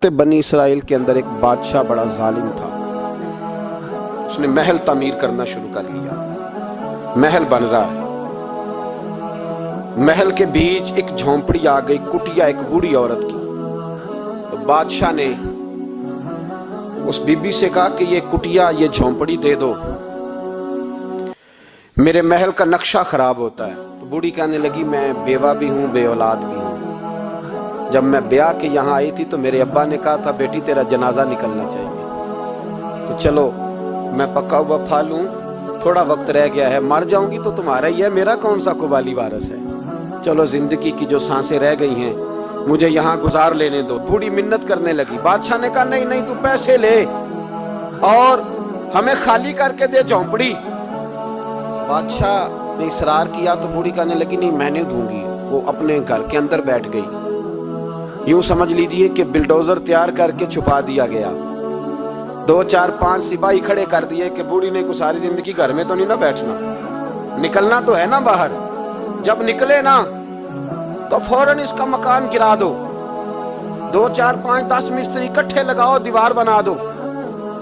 बनी इसराइल के अंदर एक बादशाह बड़ा जालिम था। उसने महल तामीर करना शुरू कर लिया। महल बन रहा है, महल के बीच एक झोंपड़ी आ गई, कुटिया एक बूढ़ी औरत की। तो बादशाह ने उस बीबी से कहा कि ये कुटिया, ये झोंपड़ी दे दो, मेरे महल का नक्शा खराब होता है। तो बूढ़ी कहने लगी, मैं बेवा भी हूं, बे औलाद भी हूं। जब मैं ब्याह के यहाँ आई थी तो मेरे अब्बा ने कहा था, बेटी तेरा जनाजा निकलना चाहिए, तो चलो मैं पका हुआ फल हूँ, थोड़ा वक्त रह गया है, मर जाऊंगी तो तुम्हारा ही है, मेरा कौन सा कुबाली वारस है। चलो जिंदगी की जो सांसें रह गई हैं मुझे यहाँ गुजार लेने दो। बूढ़ी मिन्नत करने लगी। बादशाह ने कहा, नहीं नहीं, तू पैसे ले और हमें खाली करके दे झोंपड़ी। बादशाह ने इसरार किया तो बूढ़ी कहने लगी, नहीं मैंने दूंगी। वो अपने घर के अंदर बैठ गई। यूं समझ लीजिए कि बिल्डोजर तैयार करके छुपा दिया गया। 2 4 5 सिपाही खड़े कर दिए कि बूढ़ी ने को सारी जिंदगी घर में तो नहीं ना बैठना, निकलना तो है ना बाहर। जब निकले ना तो फौरन इसका मकान गिरा दो, 2 4 5 10 मिस्त्री इकट्ठे लगाओ, दीवार बना दो।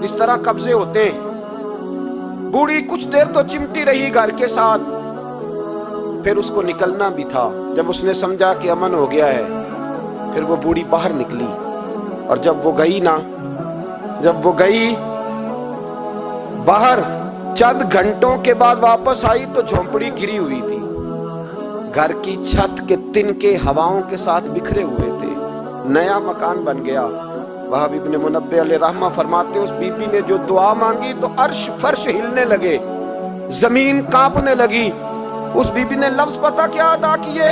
इस तरह कब्जे होते। बूढ़ी कुछ देर तो चिमटी रही घर के साथ, फिर उसको निकलना भी था। जब उसने समझा कि अमन हो गया है, फिर वो बूढ़ी बाहर निकली। और जब वो गई बाहर, चंद घंटों के बाद वापस आई तो झोंपड़ी गिरी हुई थी। घर की छत के तिनके हवाओं के साथ बिखरे हुए थे। नया मकान बन गया। वहाब इब्ने मुनब्बे अलैहि रहमा फरमाते, उस बीबी ने जो दुआ मांगी तो अर्श फर्श हिलने लगे, जमीन कांपने लगी। उस बीबी ने लफ्ज पता क्या अदा किए?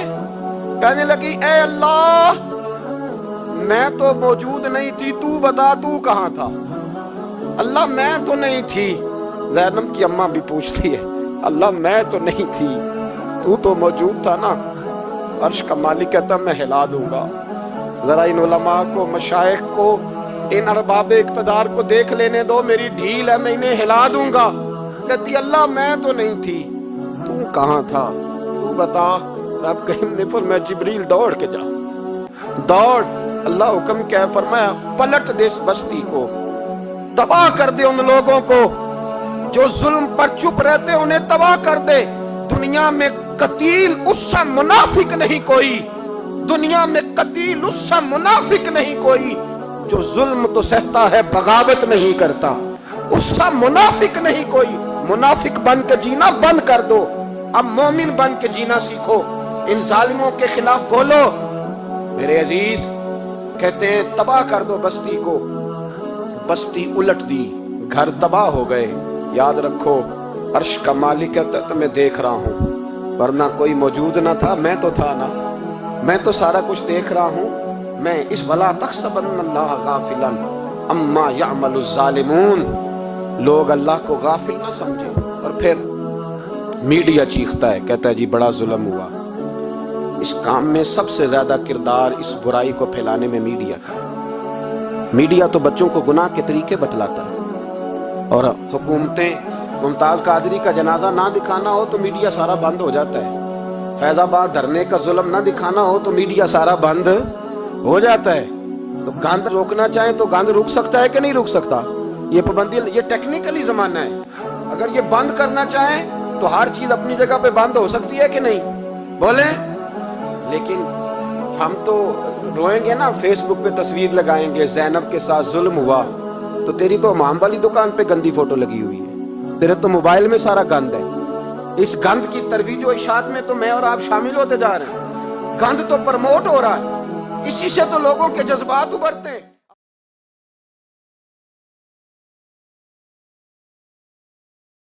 कहने लगी, ए अल्लाह, मैं तो मौजूद नहीं थी, तू बता तू कहां था। अल्लाह मैं तो नहीं थी। ज़ैनब की अम्मा भी पूछती है, अल्लाह मैं तो नहीं थी, तू तो मौजूद था ना। अर्श का मालिक कहता, मैं हिला दूंगा। जरा इन उलमा को, मशाइख को, इन अरबाबे इक़्तिदार को देख लेने दो, मेरी ढील है, मैं इन्हें हिला दूंगा। कहती, अल्लाह मैं तो नहीं थी, तू कहां था, तू बता। रब करीम ने फरमाया, जिब्रील दौड़ के जा, दौड़। अल्लाह हुक्म क्या फरमाया, पलट दे इस बस्ती को, तबाह कर दे उन लोगों को जो जुल्म पर चुप रहते, उन्हें तबाह कर दे। दुनिया में कतील उससा मुनाफिक नहीं कोई, दुनिया में कतील उससा मुनाफिक नहीं कोई जो जुल्म तो सहता है बगावत नहीं करता। उससा मुनाफिक नहीं कोई। मुनाफिक बन के जीना बंद कर दो, अब मोमिन बन के जीना सीखो। इन जालिमों के खिलाफ बोलो। मेरे अजीज कहते हैं, तबाह कर दो बस्ती को। बस्ती उलट दी, घर तबाह हो गए। याद रखो, अर्श का मालिक कहता है, तो मैं देख रहा हूं, वरना कोई मौजूद ना था, मैं तो था ना, मैं तो सारा कुछ देख रहा हूं। मैं इस वला तहसबन्नल्लाह गाफिलन अम्मा यअमलु ज़ालिमून, लोग अल्लाह को गाफिल ना समझे। और फिर मीडिया चीखता है, कहता है, जी बड़ा जुल्म हुआ। इस काम में सबसे ज्यादा किरदार इस बुराई को फैलाने में मीडिया का। मीडिया तो बच्चों को गुनाह के तरीके बतलाता है। और हुकूमतें, मुमताज कादरी का जनाजा ना दिखाना हो तो मीडिया सारा बंद हो जाता है। फैजाबाद धरने का जुल्म ना दिखाना हो तो मीडिया सारा बंद हो जाता है। तो गंद रोकना चाहे तो गंद रुक सकता है कि नहीं रुक सकता? ये पाबंदी, ये टेक्निकली जमाना है। अगर ये बंद करना चाहे तो हर चीज अपनी जगह पे बंद हो सकती है कि नहीं? बोले। लेकिन हम तो रोएंगे ना, फेसबुक पे तस्वीर लगाएंगे, ज़ैनब के साथ जुल्म हुआ, तो तेरी तो हमाम वाली दुकान पे गंदी फोटो लगी हुई है, तेरे तो मोबाइल में सारा गंद है। इस गंद की तरवीज और इशात में तो मैं और आप शामिल होते जा रहे हैं। गंद तो प्रमोट हो रहा है, इसी से तो लोगों के जज्बात उभरते हैं।